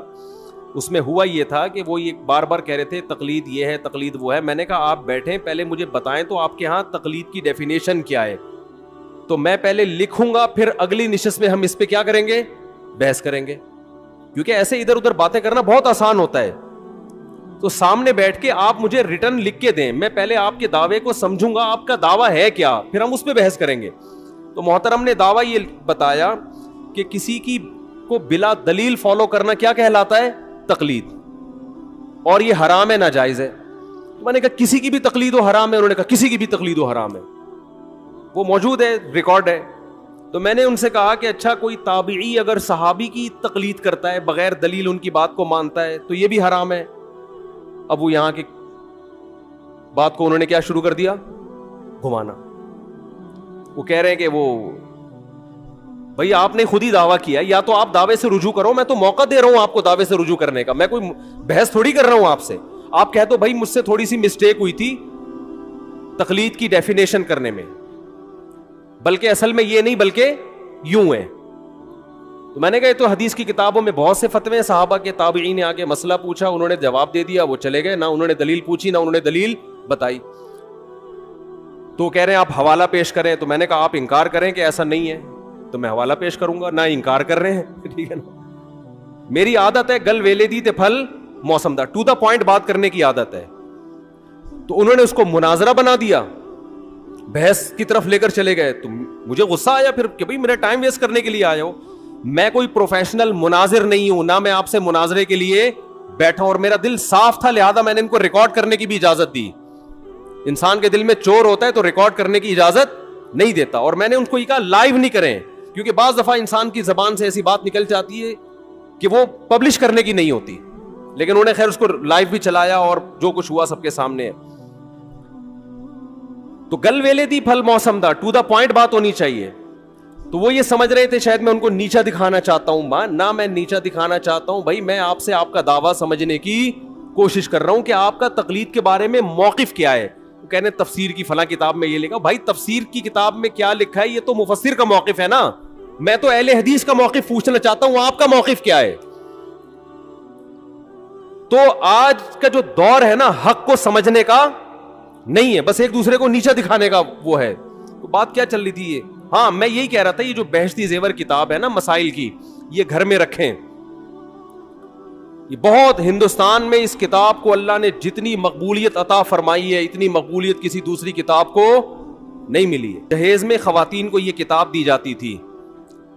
اس میں ہوا یہ تھا کہ وہ یہ بار بار کہہ رہے تھے تقلید یہ ہے, تقلید وہ ہے. میں نے کہا آپ بیٹھیں, پہلے مجھے بتائیں تو آپ کے ہاں تقلید کی ڈیفینیشن کیا ہے. تو میں پہلے لکھوں گا, پھر اگلی نشست میں ہم اس پہ کیا کریں گے, بحث کریں گے. کیونکہ ایسے ادھر ادھر باتیں کرنا بہت آسان ہوتا ہے. تو سامنے بیٹھ کے آپ مجھے ریٹن لکھ کے دیں, میں پہلے آپ کے دعوے کو سمجھوں گا, آپ کا دعویٰ ہے کیا, پھر ہم اس پہ بحث کریں گے. تو محترم نے دعویٰ یہ بتایا کہ کسی کی کو بلا دلیل فالو کرنا کیا کہلاتا ہے, تقلید, اور یہ حرام ہے, ناجائز ہے. میں نے کہا کسی کی بھی تقلید و حرام ہے؟ انہوں نے کہا کسی کی بھی تقلید و حرام ہے. وہ موجود ہے, ریکارڈ ہے. تو میں نے ان سے کہا کہ اچھا کوئی تابعی اگر صحابی کی تقلید کرتا ہے, بغیر دلیل ان کی بات کو مانتا ہے, تو یہ بھی حرام ہے. اب وہ یہاں کی بات کو انہوں نے کیا شروع کر دیا, گھمانا. وہ کہہ رہے ہیں کہ وہ بھائی آپ نے خود ہی دعویٰ کیا, یا تو آپ دعوے سے رجوع کرو, میں تو موقع دے رہا ہوں آپ کو دعوے سے رجوع کرنے کا, میں کوئی بحث تھوڑی کر رہا ہوں آپ سے. آپ کہہ دو بھائی مجھ سے تھوڑی سی مسٹیک ہوئی تھی تقلید کی ڈیفینیشن کرنے میں, بلکہ اصل میں یہ نہیں بلکہ یوں ہے. تو میں نے کہا تو حدیث کی کتابوں میں بہت سے فتوے ہیں, صحابہ کے تابعین نے آ کے مسئلہ پوچھا, انہوں نے جواب دے دیا, وہ چلے گئے, نہ انہوں نے دلیل پوچھی نہ انہوں نے دلیل بتائی. تو کہہ رہے ہیں آپ حوالہ پیش کریں. تو میں نے کہا آپ انکار کریں کہ ایسا نہیں ہے تو میں حوالہ پیش کروں گا, نہ انکار کر رہے ہیں, ٹھیک ہے نا. میری عادت ہے گل ویلے دی تے پھل موسم دا, ٹو دا پوائنٹ بات کرنے کی عادت ہے. تو انہوں نے اس کو مناظرہ بنا دیا, بحث کی طرف لے کر چلے گئے. تو مجھے غصہ آیا پھر کہ بھئی میرا ٹائم ویسٹ کرنے کے لیے آئے ہو. میں کوئی پروفیشنل مناظر نہیں ہوں, نہ میں آپ سے مناظرے کے لیے بیٹھا ہوں, اور میرا دل صاف تھا, لہذا میں نے ان کو ریکارڈ کرنے کی بھی اجازت دی. انسان کے دل میں چور ہوتا ہے تو ریکارڈ کرنے کی اجازت نہیں دیتا. اور میں نے ان کو یہ کہا لائیو نہیں کریں, کیونکہ بعض دفعہ انسان کی زبان سے ایسی بات نکل جاتی ہے کہ وہ پبلش کرنے کی نہیں ہوتی. لیکن انہوں نے خیر اس کو لائیو بھی چلایا, اور جو کچھ ہوا سب کے سامنے ہے. تو گل ویلے دی پھل موسم دا, ٹو دا پوائنٹ بات ہونی چاہیے. تو وہ یہ سمجھ رہے تھے شاید میں ان کو نیچا دکھانا چاہتا ہوں. نہ میں نیچا دکھانا چاہتا ہوں بھائی, میں آپ سے آپ کا دعویٰ سمجھنے کی کوشش کر رہا ہوں کہ آپ کا تقلید کے بارے میں موقف کیا ہے. کہنے تفسیر کی فلاں کتاب میں یہ لکھا. بھائی تفسیر کی کتاب میں کیا لکھا ہے یہ تو مفسر کا موقف ہے نا, میں تو اہل حدیث کا موقف پوچھنا چاہتا ہوں, آپ کا موقف کیا ہے. تو آج کا جو دور ہے نا حق کو سمجھنے کا نہیں ہے, بس ایک دوسرے کو نیچا دکھانے کا وہ ہے. تو بات کیا چل رہی تھی یہ, ہاں میں یہی کہہ رہا تھا یہ جو بہشتی زیور کتاب ہے نا مسائل کی, یہ گھر میں رکھیں. یہ بہت ہندوستان میں اس کتاب کو اللہ نے جتنی مقبولیت عطا فرمائی ہے اتنی مقبولیت کسی دوسری کتاب کو نہیں ملی ہے. جہیز میں خواتین کو یہ کتاب دی جاتی تھی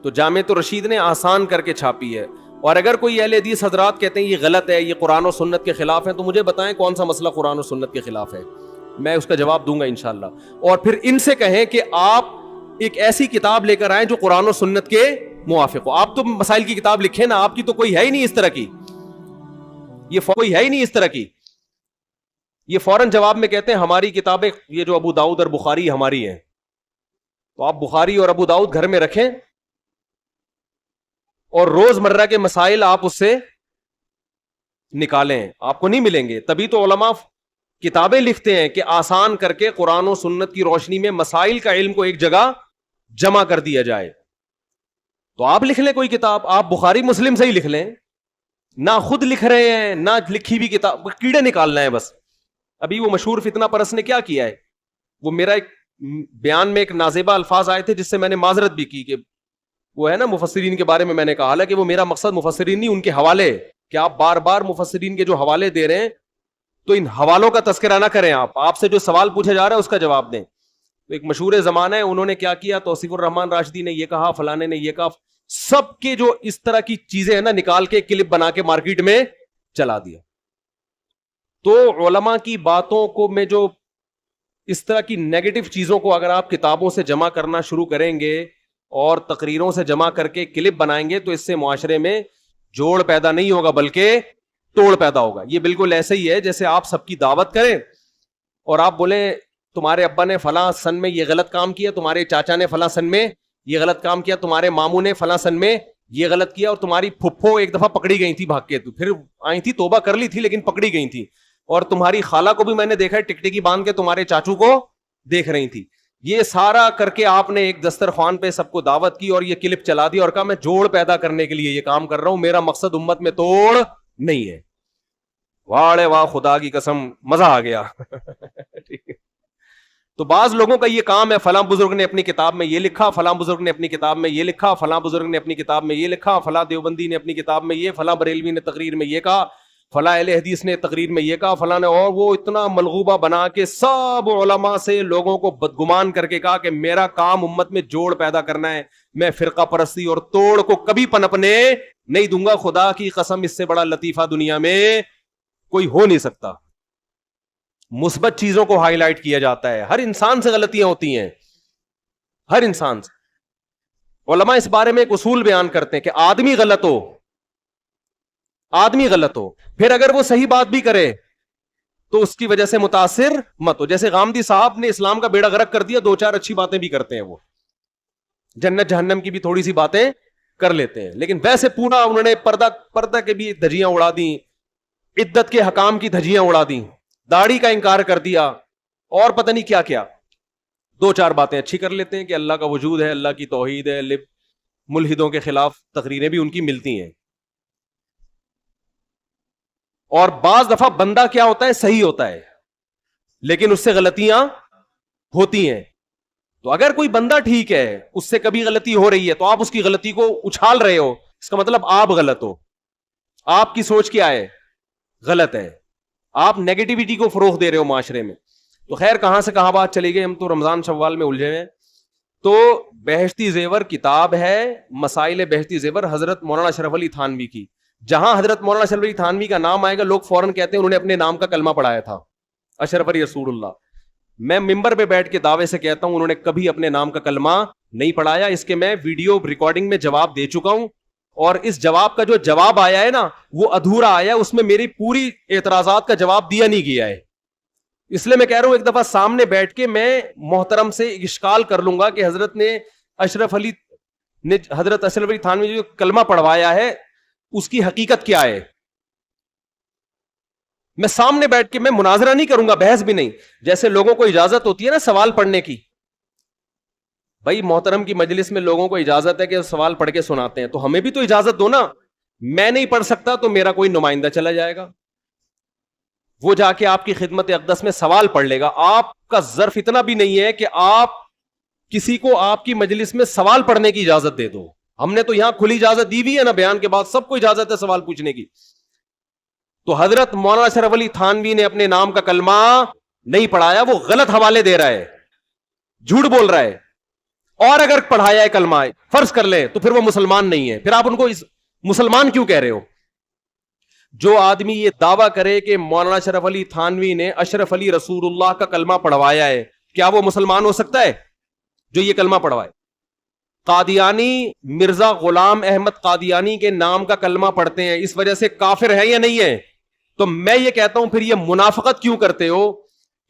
تو جامعۃ الرشید نے آسان کر کے چھاپی ہے. اور اگر کوئی اہل حدیث حضرات کہتے ہیں یہ غلط ہے, یہ قرآن و سنت کے خلاف ہے, تو مجھے بتائیں کون سا مسئلہ قرآن و سنت کے خلاف ہے, میں اس کا جواب دوں گا انشاءاللہ. اور پھر ان سے کہیں کہ آپ ایک ایسی کتاب لے کر آئیں جو قرآن و سنت کے موافق ہو. آپ تو مسائل کی کتاب لکھیں نا, آپ کی تو کوئی ہے ہی نہیں اس طرح کی, یہ کوئی ہے ہی نہیں اس طرح کی. یہ فوراً جواب میں کہتے ہیں ہماری کتابیں یہ جو ابو داؤد اور بخاری ہماری ہیں, تو آپ بخاری اور ابو داؤد گھر میں رکھیں اور روز مرہ کے مسائل آپ اس سے نکالیں, آپ کو نہیں ملیں گے. تبھی تو علماء کتابیں لکھتے ہیں کہ آسان کر کے قرآن و سنت کی روشنی میں مسائل کا علم کو ایک جگہ جمع کر دیا جائے. تو آپ لکھ لیں کوئی کتاب, آپ بخاری مسلم سے ہی لکھ لیں, نہ خود لکھ رہے ہیں نہ لکھی بھی کتاب, کیڑے نکالنا ہے بس. ابھی وہ مشہور فتنہ پرست نے کیا کیا ہے, وہ میرا ایک بیان میں ایک نازیبہ الفاظ آئے تھے جس سے میں نے معذرت بھی کی کہ وہ ہے نا مفسرین کے بارے میں میں نے کہا, حالانکہ وہ میرا مقصد مفسرین نہیں ان کے حوالے, کہ آپ بار بار مفسرین کے جو حوالے دے رہے ہیں تو ان حوالوں کا تذکرہ نہ کریں, آپ سے جو سوال پوچھا جا رہا ہے اس کا جواب دیں. تو ایک مشہور زمانہ ہے, انہوں نے کیا کیا, توصیف الرحمان راشدی نے یہ کہا, فلانے نے یہ کہا, سب کے جو اس طرح کی چیزیں ہیں نا نکال کے کلپ بنا کے مارکیٹ میں چلا دیا. تو علماء کی باتوں کو میں جو اس طرح کی نیگیٹو چیزوں کو اگر آپ کتابوں سے جمع کرنا شروع کریں گے اور تقریروں سے جمع کر کے کلپ بنائیں گے تو اس سے معاشرے میں جوڑ پیدا نہیں ہوگا بلکہ توڑ پیدا ہوگا. یہ بالکل ایسے ہی ہے جیسے آپ سب کی دعوت کریں اور آپ بولیں تمہارے ابا نے فلاں سن میں یہ غلط کام کیا, تمہارے چاچا نے فلاں سن میں یہ غلط کام کیا, تمہارے ماموں نے فلاں سن میں یہ غلط کیا, اور تمہاری پھپھو ایک دفعہ پکڑی گئی تھی بھاگ کے, تو پھر آئی تھی توبہ کر لی تھی لیکن پکڑی گئی تھی, اور تمہاری خالہ کو بھی میں نے دیکھا ہے ٹکٹکی باندھ کے تمہارے چاچو کو دیکھ رہی تھی. یہ سارا کر کے آپ نے ایک دسترخوان پہ سب کو دعوت کی اور یہ کلپ چلا دی اور کہا میں جوڑ پیدا کرنے کے لیے یہ کام کر رہا ہوں, میرا مقصد امت میں توڑ نہیں ہے. واڑے واہ, خدا کی قسم مزہ آ گیا. تو بعض لوگوں کا یہ کام ہے, فلاں بزرگ نے اپنی کتاب میں یہ لکھا, فلاں بزرگ نے اپنی کتاب میں یہ لکھا, فلاں بزرگ نے اپنی کتاب میں یہ لکھا, فلاں دیوبندی نے اپنی کتاب میں یہ, فلاں بریلوی نے تقریر میں یہ کہا, فلاں اہل حدیث نے تقریر میں یہ کہا, فلاں نے, اور وہ اتنا ملغوبہ بنا کے سب علماء سے لوگوں کو بدگمان کر کے کہا کہ میرا کام امت میں جوڑ پیدا کرنا ہے, میں فرقہ پرستی اور توڑ کو کبھی پنپنے نہیں دوں گا. خدا کی قسم اس سے بڑا لطیفہ دنیا میں کوئی ہو نہیں سکتا. مثبت چیزوں کو ہائی لائٹ کیا جاتا ہے, ہر انسان سے غلطیاں ہوتی ہیں, ہر انسان سے. علماء اس بارے میں ایک اصول بیان کرتے ہیں کہ آدمی غلط ہو, آدمی غلط ہو, پھر اگر وہ صحیح بات بھی کرے تو اس کی وجہ سے متاثر مت ہو. جیسے غامدی صاحب نے اسلام کا بیڑا غرق کر دیا, دو چار اچھی باتیں بھی کرتے ہیں, وہ جنت جہنم کی بھی تھوڑی سی باتیں کر لیتے ہیں, لیکن ویسے پورا انہوں نے پردہ کے بھی دھجیاں اڑا دی, عدت کے حکام کی دھجیاں اڑا دی, داڑھی کا انکار کر دیا, اور پتہ نہیں کیا کیا. دو چار باتیں اچھی کر لیتے ہیں کہ اللہ کا وجود ہے, اللہ کی توحید ہے, ملحدوں کے خلاف تقریریں بھی ان کی ملتی ہیں. اور بعض دفعہ بندہ کیا ہوتا ہے, صحیح ہوتا ہے لیکن اس سے غلطیاں ہوتی ہیں. تو اگر کوئی بندہ ٹھیک ہے, اس سے کبھی غلطی ہو رہی ہے, تو آپ اس کی غلطی کو اچھال رہے ہو, اس کا مطلب آپ غلط ہو, آپ کی سوچ کیا ہے, غلط ہے, آپ نیگیٹیوٹی کو فروغ دے رہے ہو معاشرے میں. تو خیر کہاں سے کہاں بات چلی گئی, ہم تو رمضان شوال میں الجھے ہیں. تو بہشتی زیور کتاب ہے, مسائل بہشتی زیور, حضرت مولانا اشرف علی تھانوی کی. جہاں حضرت مولانا اشرف علی تھانوی کا نام آئے گا لوگ فوراً کہتے ہیں انہوں نے اپنے نام کا کلمہ پڑھایا تھا, اشرف علی رسول اللہ. میں ممبر پہ بیٹھ کے دعوے سے کہتا ہوں انہوں نے کبھی اپنے نام کا کلمہ نہیں پڑھایا. اس کے میں ویڈیو ریکارڈنگ میں جواب دے چکا ہوں, اور اس جواب کا جو جواب آیا ہے نا وہ ادھورا آیا, اس میں میری پوری اعتراضات کا جواب دیا نہیں گیا ہے. اس لیے میں کہہ رہا ہوں ایک دفعہ سامنے بیٹھ کے میں محترم سے اشکال کر لوں گا کہ حضرت اشرف علی تھانوی جو کلمہ پڑھوایا ہے اس کی حقیقت کیا ہے. میں سامنے بیٹھ کے میں مناظرہ نہیں کروں گا, بحث بھی نہیں. جیسے لوگوں کو اجازت ہوتی ہے نا سوال پڑھنے کی, بھائی محترم کی مجلس میں لوگوں کو اجازت ہے کہ سوال پڑھ کے سناتے ہیں, تو ہمیں بھی تو اجازت دو نا. میں نہیں پڑھ سکتا تو میرا کوئی نمائندہ چلا جائے گا, وہ جا کے آپ کی خدمت اقدس میں سوال پڑھ لے گا. آپ کا ظرف اتنا بھی نہیں ہے کہ آپ کسی کو آپ کی مجلس میں سوال پڑھنے کی اجازت دے دو. ہم نے تو یہاں کھلی اجازت دی ہوئی ہے نا, بیان کے بعد سب کو اجازت ہے سوال پوچھنے کی. تو حضرت مولانا اشرف علی تھانوی نے اپنے نام کا کلمہ نہیں پڑھایا, وہ غلط حوالے دے رہا ہے. جھوٹ بول رہا ہے. اور اگر پڑھایا ہے کلمہ فرض کر لیں تو پھر وہ مسلمان نہیں ہے. پھر آپ ان کو مسلمان کیوں کہہ رہے ہو؟ جو آدمی یہ دعویٰ کرے کہ مولانا اشرف علی تھانوی نے اشرف علی رسول اللہ کا کلمہ پڑھوایا ہے، کیا وہ مسلمان ہو سکتا ہے جو یہ کلمہ پڑھوائے؟ قادیانی مرزا غلام احمد قادیانی کے نام کا کلمہ پڑھتے ہیں، اس وجہ سے کافر ہے یا نہیں ہے؟ تو میں یہ کہتا ہوں پھر یہ منافقت کیوں کرتے ہو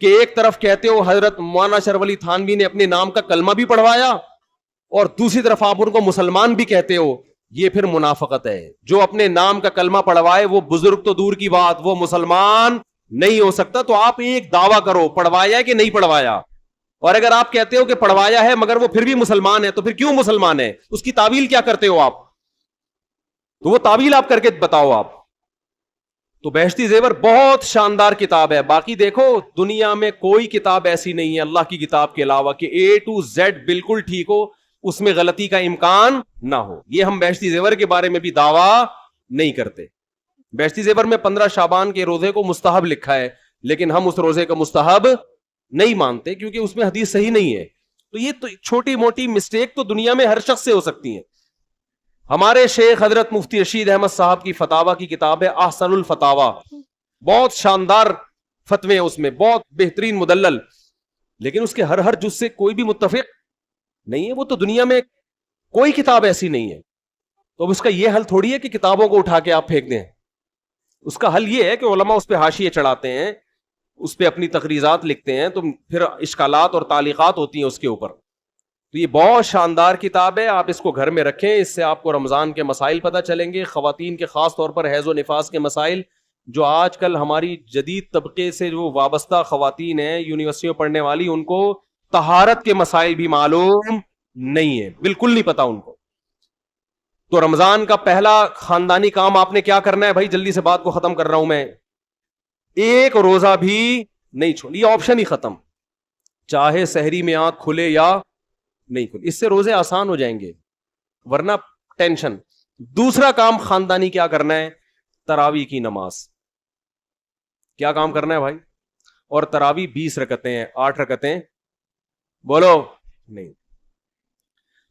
کہ ایک طرف کہتے ہو حضرت مولانا اشرف علی تھانوی نے اپنے نام کا کلمہ بھی پڑھوایا اور دوسری طرف آپ ان کو مسلمان بھی کہتے ہو. یہ پھر منافقت ہے. جو اپنے نام کا کلمہ پڑھوائے وہ بزرگ تو دور کی بات وہ مسلمان نہیں ہو سکتا. تو آپ ایک دعویٰ کرو پڑھوایا کہ نہیں پڑھوایا، اور اگر آپ کہتے ہو کہ پڑھوایا ہے مگر وہ پھر بھی مسلمان ہے تو پھر کیوں مسلمان ہے؟ اس کی تعویل کیا کرتے ہو آپ؟ تو وہ تعویل آپ کر کے بتاؤ آپ. تو بہشتی زیور بہت شاندار کتاب ہے. باقی دیکھو دنیا میں کوئی کتاب ایسی نہیں ہے اللہ کی کتاب کے علاوہ کہ A to Z بالکل ٹھیک ہو، اس میں غلطی کا امکان نہ ہو. یہ ہم بہشتی زیور کے بارے میں بھی دعویٰ نہیں کرتے. بہشتی زیور میں 15 شعبان کے روزے کو مستحب لکھا ہے، لیکن ہم اس روزے کا مستحب نہیں مانتے کیونکہ اس میں حدیث صحیح نہیں ہے. تو یہ تو چھوٹی موٹی مسٹیک تو دنیا میں ہر شخص سے ہو سکتی ہیں. ہمارے شیخ حضرت مفتی رشید احمد صاحب کی فتاوی کی کتاب ہے احسن الفتاوی، بہت شاندار فتوے ہیں اس میں، بہت بہترین مدلل، لیکن اس کے ہر جز سے کوئی بھی متفق نہیں ہے. وہ تو دنیا میں کوئی کتاب ایسی نہیں ہے. تو اب اس کا یہ حل تھوڑی ہے کہ کتابوں کو اٹھا کے آپ پھینک دیں. اس کا حل یہ ہے کہ علماء اس پہ حاشیے چڑھاتے ہیں، اس پہ اپنی تقریضات لکھتے ہیں، تو پھر اشکالات اور تعلیقات ہوتی ہیں اس کے اوپر. تو یہ بہت شاندار کتاب ہے، آپ اس کو گھر میں رکھیں. اس سے آپ کو رمضان کے مسائل پتہ چلیں گے، خواتین کے خاص طور پر حیض و نفاس کے مسائل، جو آج کل ہماری جدید طبقے سے جو وابستہ خواتین ہیں یونیورسٹیوں پڑھنے والی، ان کو طہارت کے مسائل بھی معلوم نہیں ہے، بالکل نہیں پتا ان کو. تو رمضان کا پہلا خاندانی کام آپ نے کیا کرنا ہے؟ بھائی جلدی سے بات کو ختم کر رہا ہوں میں، ایک روزہ بھی نہیں چھوڑ، یہ آپشن ہی ختم، چاہے سحری میں آنکھ کھلے یا نہیں کھلے. اس سے روزے آسان ہو جائیں گے ورنہ ٹینشن. دوسرا کام خاندانی کیا کرنا ہے؟ تراویح کی نماز. کیا کام کرنا ہے بھائی؟ اور تراویح 20 رکعتیں ہیں، 8 رکعتیں بولو نہیں.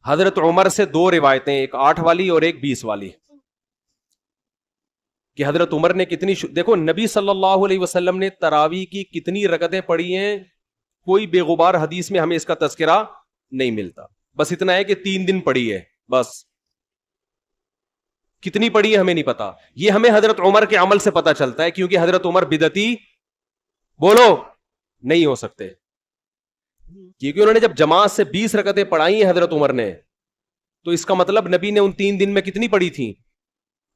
حضرت عمر سے 2 روایتیں، ایک 8 والی اور ایک 20 والی، کہ حضرت عمر نے کتنی دیکھو نبی صلی اللہ علیہ وسلم نے تراویح کی کتنی رکعتیں پڑھی ہیں، کوئی بے غبار حدیث میں ہمیں اس کا تذکرہ نہیں ملتا. بس اتنا ہے کہ 3 دن پڑھی ہے، بس کتنی پڑھی ہے ہمیں نہیں پتا. یہ ہمیں حضرت عمر کے عمل سے پتا چلتا ہے کیونکہ حضرت عمر بدعتی بولو نہیں ہو سکتے، کیونکہ انہوں نے جب جماعت سے 20 رکعتیں پڑھائی ہیں حضرت عمر نے، تو اس کا مطلب نبی نے ان 3 دن میں کتنی پڑھی تھی.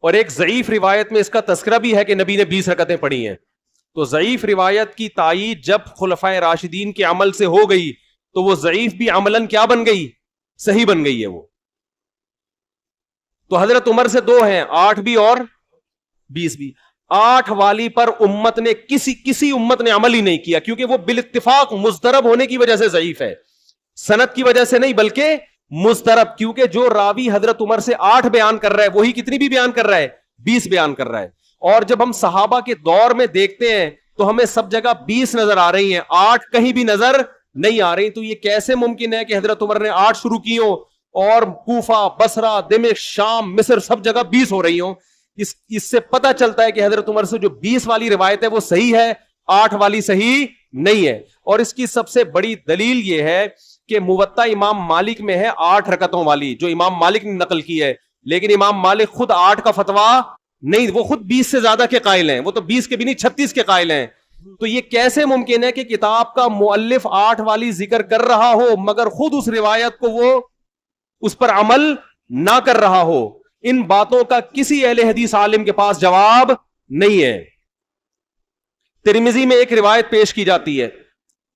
اور ایک ضعیف روایت میں اس کا تذکرہ بھی ہے کہ نبی نے 20 رکعتیں پڑھی ہیں. تو ضعیف روایت کی تائید جب خلفائے راشدین کے عمل سے ہو گئی تو وہ ضعیف بھی عملاً کیا بن گئی؟ صحیح بن گئی ہے وہ. تو حضرت عمر سے 2 ہیں، 8 بھی اور 20 بھی. 8 والی پر امت نے کسی امت نے عمل ہی نہیں کیا، کیونکہ وہ بالاتفاق مضطرب ہونے کی وجہ سے ضعیف ہے، سند کی وجہ سے نہیں بلکہ مضطرب. کیونکہ جو راوی حضرت عمر سے 8 بیان کر رہا ہے وہی کتنی بھی بیان کر رہا ہے؟ 20 بیان کر رہا ہے. اور جب ہم صحابہ کے دور میں دیکھتے ہیں تو ہمیں سب جگہ 20 نظر آ رہی ہیں، 8 کہیں بھی نظر نہیں آ رہی. تو یہ کیسے ممکن ہے کہ حضرت عمر نے 8 شروع کی ہوں اور کوفہ، بصرہ، دمشق، شام، مصر سب جگہ 20 ہو رہی ہوں؟ اس سے پتہ چلتا ہے کہ حضرت عمر سے جو 20 والی روایت ہے وہ صحیح ہے، 8 والی صحیح نہیں ہے. اور اس کی سب سے بڑی دلیل یہ ہے کہ موطا امام مالک میں ہے 8 رکعتوں والی، جو امام مالک نے نقل کی ہے، لیکن امام مالک خود 8 کا فتویٰ نہیں، وہ خود 20 سے زیادہ کے قائل ہیں، وہ تو 20 کے بھی نہیں 36 کے قائل ہیں. تو یہ کیسے ممکن ہے کہ کتاب کا مؤلف 8 والی ذکر کر رہا ہو مگر خود اس روایت کو وہ اس پر عمل نہ کر رہا ہو؟ ان باتوں کا کسی اہل حدیث عالم کے پاس جواب نہیں ہے. ترمذی میں ایک روایت پیش کی جاتی ہے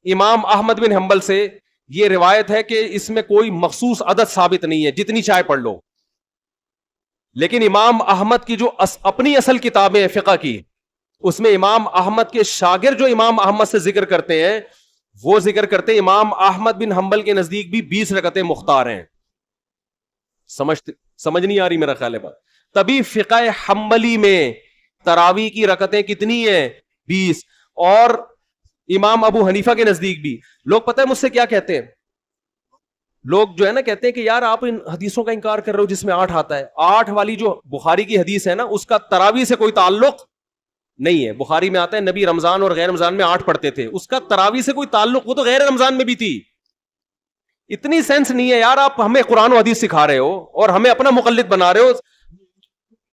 امام احمد بن حنبل سے، یہ روایت ہے کہ اس میں کوئی مخصوص عدد ثابت نہیں ہے، جتنی چاہے پڑھ لو. لیکن امام احمد کی جو اپنی اصل کتابیں ہیں فقہ کی، اس میں امام احمد کے شاگرد جو امام احمد سے ذکر کرتے ہیں وہ ذکر کرتے ہیں امام احمد بن حنبل کے نزدیک بھی 20 رکعتیں مختار ہیں. سمجھ نہیں آ رہی میرا خیال ہے بات. تبھی فقہ حنبلی میں تراویح کی رکعتیں کتنی ہیں؟ 20. اور امام ابو حنیفہ کے نزدیک بھی. لوگ پتہ ہے مجھ سے کیا کہتے ہیں؟ لوگ جو ہے نا کہتے ہیں کہ یار آپ ان حدیثوں کا انکار کر رہے ہو جس میں 8 آتا ہے. 8 والی جو بخاری کی حدیث ہے نا اس کا تراویح سے کوئی تعلق نہیں ہے. بخاری میں آتا ہے نبی رمضان اور غیر رمضان میں 8 پڑھتے تھے, اس کا تراویح سے کوئی تعلق, وہ تو غیر رمضان میں بھی تھی. اتنی سینس نہیں ہے یار, آپ ہمیں قرآن و حدیث سکھا رہے ہو اور ہمیں اپنا مقلد بنا رہے ہو.